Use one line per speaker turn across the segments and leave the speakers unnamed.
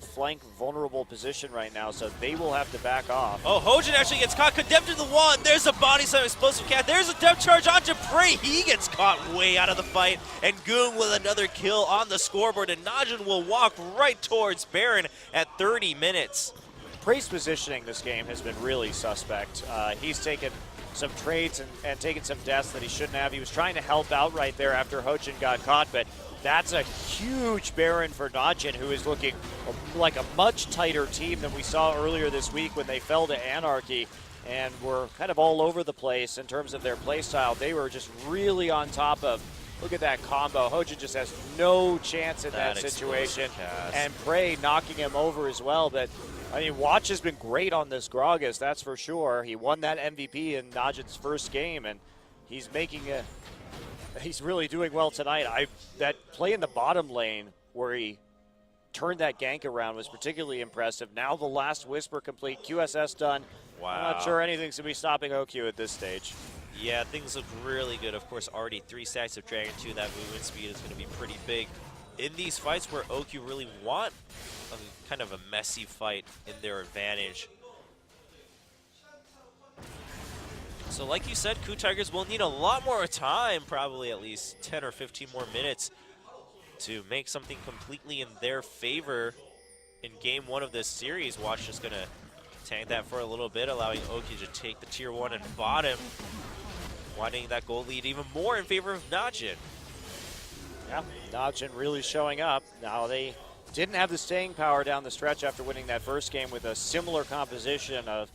flank vulnerable position right now, so they will have to back off.
Oh, Hojin actually gets caught, condemned to the wall. There's a body slam explosive cat. There's a depth charge onto Prey. He gets caught way out of the fight. And Goong with another kill on the scoreboard. And Najin will walk right towards Baron at 30 minutes.
Prey's positioning this game has been really suspect. He's taken some trades and taken some deaths that he shouldn't have. He was trying to help out right there after Hojin got caught, but that's a huge Baron for Najin, who is looking like a much tighter team than we saw earlier this week when they fell to Anarchy and were kind of all over the place in terms of their play style. They were just really on top of, look at that combo. Hojin just has no chance in that situation. And Prey knocking him over as well. But I mean, Watch has been great on this Gragas, that's for sure. He won that MVP in Najin's first game, and he's he's really doing well tonight. That play in the bottom lane where he turned that gank around was particularly impressive. Now the last Whisper complete, QSS done.
Wow.
I'm not sure anything's going to be stopping OQ at this stage.
Yeah, things look really good. Of course, already 3 stacks of Dragon 2. That movement speed is going to be pretty big in these fights where OQ really want kind of a messy fight in their advantage. So like you said, KOO Tigers will need a lot more time, probably at least 10 or 15 more minutes to make something completely in their favor in game 1 of this series. Watch just going to tank that for a little bit, allowing Oki to take the tier 1 and bottom, widening that goal lead even more in favor of Najin.
Yeah, Najin really showing up. Now they didn't have the staying power down the stretch after winning that first game with a similar composition of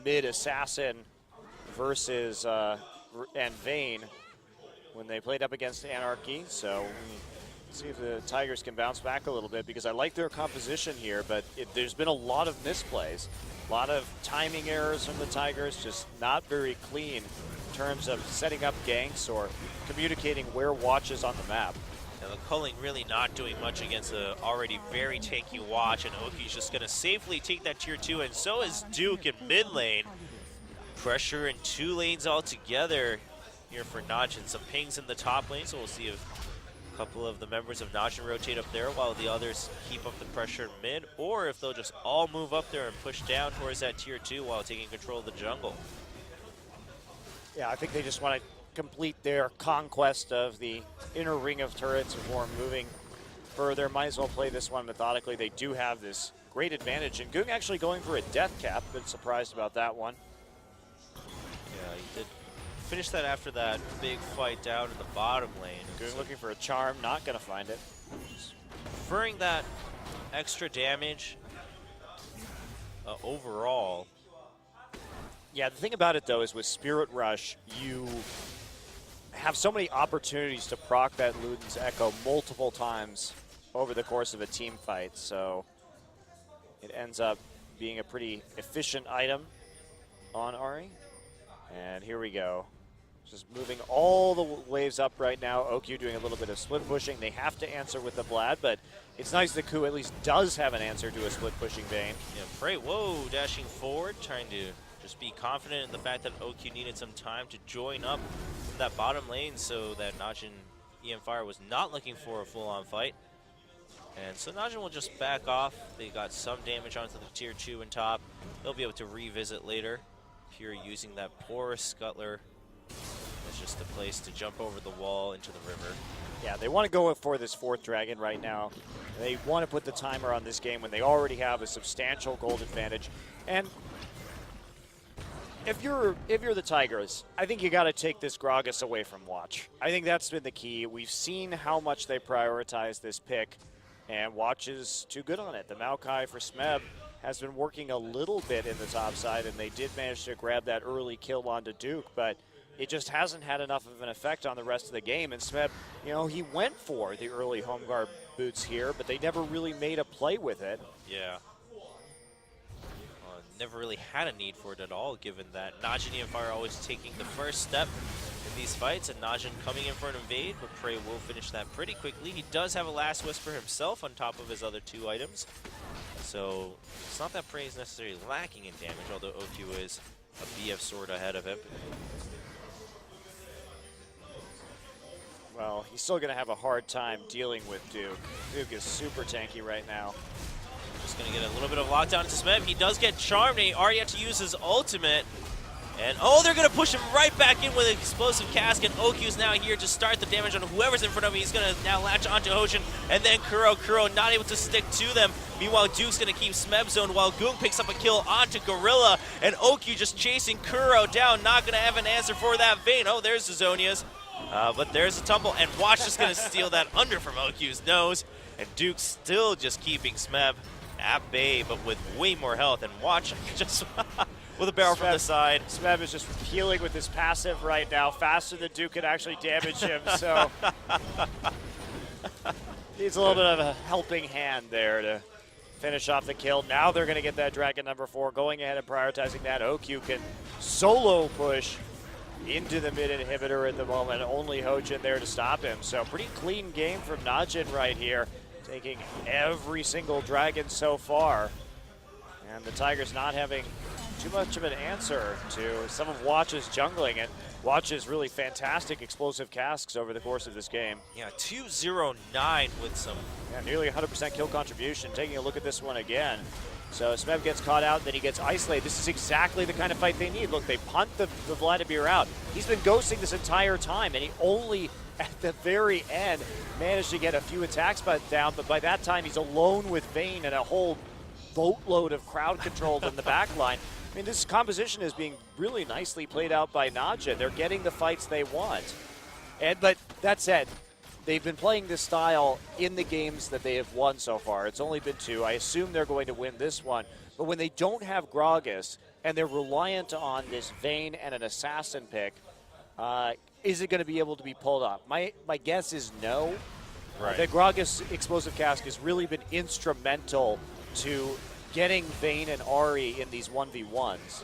mid-assassin versus and Vayne when they played up against Anarchy. So see if the Tigers can bounce back a little bit, because I like their composition here, but there's been a lot of misplays, a lot of timing errors from the Tigers, just not very clean in terms of setting up ganks or communicating where Watch is on the map.
Now the culling really not doing much against a already very tanky Watch, and Oki's just going to safely take that tier 2, and so is Duke in mid lane. Pressure in 2 lanes altogether here for Najin. Some pings in the top lane, so we'll see if a couple of the members of Najin rotate up there while the others keep up the pressure in mid, or if they'll just all move up there and push down towards that tier 2 while taking control of the jungle.
Yeah, I think they just want to complete their conquest of the inner ring of turrets before moving further. Might as well play this one methodically. They do have this great advantage, and Goong actually going for a death cap. Been surprised about that one.
Yeah, he did finish that after that big fight down in the bottom lane.
Goong looking for a charm, not going to find it.
Preferring that extra damage overall.
Yeah, the thing about it, though, is with Spirit Rush, you have so many opportunities to proc that Luden's Echo multiple times over the course of a team fight, so it ends up being a pretty efficient item on Ahri. And here we go. Just moving all the waves up right now. OQ doing a little bit of split pushing. They have to answer with the Vlad, but it's nice that KOO at least does have an answer to a split pushing Vayne.
Yeah, Prey, whoa, dashing forward, trying to just be confident in the fact that OQ needed some time to join up from that bottom lane so that Najin EM Fire was not looking for a full-on fight. And so Najin will just back off. They got some damage onto the tier 2 and top. They'll be able to revisit later. Here using that porous Scuttler as just a place to jump over the wall into the river.
Yeah, they want to go for this 4th dragon right now. They want to put the timer on this game when they already have a substantial gold advantage. And if you're the Tigers, I think you got to take this Gragas away from Watch. I think that's been the key. We've seen how much they prioritize this pick, and Watch is too good on it. The Maokai for Smeb has been working a little bit in the top side, and they did manage to grab that early kill onto Duke, but it just hasn't had enough of an effect on the rest of the game. And Smeb, you know, he went for the early home guard boots here, but they never really made a play with it.
Yeah. Never really had a need for it at all, given that Najin and Fire always taking the first step in these fights, and Najin coming in for an invade, but Prey will finish that pretty quickly. He does have a last Whisper himself on top of his other 2 items. So it's not that Prey is necessarily lacking in damage, although OQ is a BF sword ahead of him.
Well, he's still going to have a hard time dealing with Duke. Duke is super tanky right now.
going to get a little bit of lockdown into Smeb. He does get charmed, and he already had to use his ultimate. And oh, they're going to push him right back in with an explosive cask, and OQ's now here to start the damage on whoever's in front of him. He's going to now latch onto Hojin, and then KOO. KOO not able to stick to them. Meanwhile, Duke's going to keep Smeb zoned while Goong picks up a kill onto Gorilla, and OQ just chasing KOO down, not going to have an answer for that Vayne. Oh, there's the Zonias. But there's a tumble, and Watch just going to steal that under from OQ's nose, and Duke still just keeping Smeb at bay, but with way more health, and Watch just with a barrel from the side.
Smeb is just healing with his passive right now, faster than Duke can actually damage him, so needs a little bit of a helping hand there to finish off the kill. Now they're going to get that Dragon number 4, going ahead and prioritizing that. OQ can solo push into the mid inhibitor at the moment. Only Hojin there to stop him. So pretty clean game from Najin right here, taking every single Dragon so far. And the Tigers not having too much of an answer to some of Watch's jungling, and Watch's really fantastic explosive casks over the course of this game.
Yeah, 209 with some...
Yeah, nearly 100% kill contribution. Taking a look at this one again. So Smeb gets caught out, then he gets isolated. This is exactly the kind of fight they need. Look, they punt the Vladimir out. He's been ghosting this entire time, and he only, at the very end, managed to get a few attacks down, but by that time he's alone with Vayne and a whole boatload of crowd control in the back line. I mean, this composition is being really nicely played out by Najin. They're getting the fights they want. But that said, they've been playing this style in the games that they have won so far. It's only been 2. I assume they're going to win this one. But when they don't have Gragas and they're reliant on this Vayne and an assassin pick, is it going to be able to be pulled off? My guess is no.
Right.
The Gragas explosive cask has really been instrumental to getting Vayne and Ahri in these 1v1s.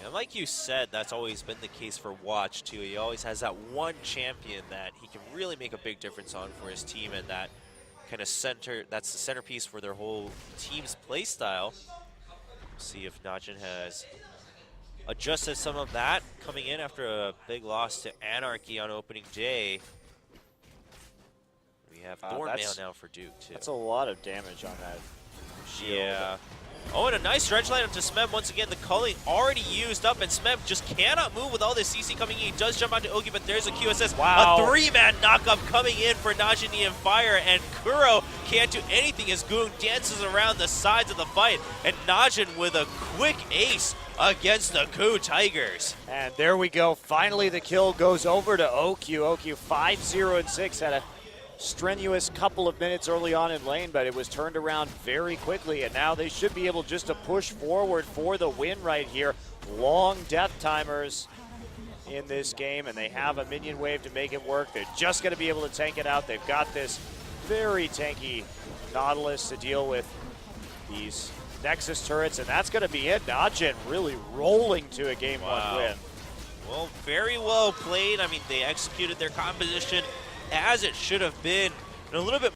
And like you said, that's always been the case for Watch, too. He always has that one champion that he can really make a big difference on for his team, and that kind of that's the centerpiece for their whole team's play style. See if Najin has adjusted some of that coming in after a big loss to Anarchy on opening day. We have Thornmail now for Duke, too.
That's a lot of damage on that.
Yeah. Oh, and a nice dredge line onto Smeb. Once again, the culling already used up, and Smeb just cannot move with all this CC coming in. He does jump onto Ogi, but there's a QSS.
Wow.
A 3-man knockup coming in for Najin and Fire, and KOO can't do anything as Goong dances around the sides of the fight, and Najin with a quick ace against the KOO Tigers.
And there we go. Finally, the kill goes over to OQ. OQ 5-0-6 had a strenuous couple of minutes early on in lane, but it was turned around very quickly, and now they should be able just to push forward for the win right here. Long death timers in this game, and they have a minion wave to make it work. They're just going to be able to tank it out. They've got this very tanky Nautilus to deal with these Nexus turrets, and that's going to be it. Najin really rolling to a game 1 win.
Well, very well played. I mean, they executed their composition as it should have been, and a little bit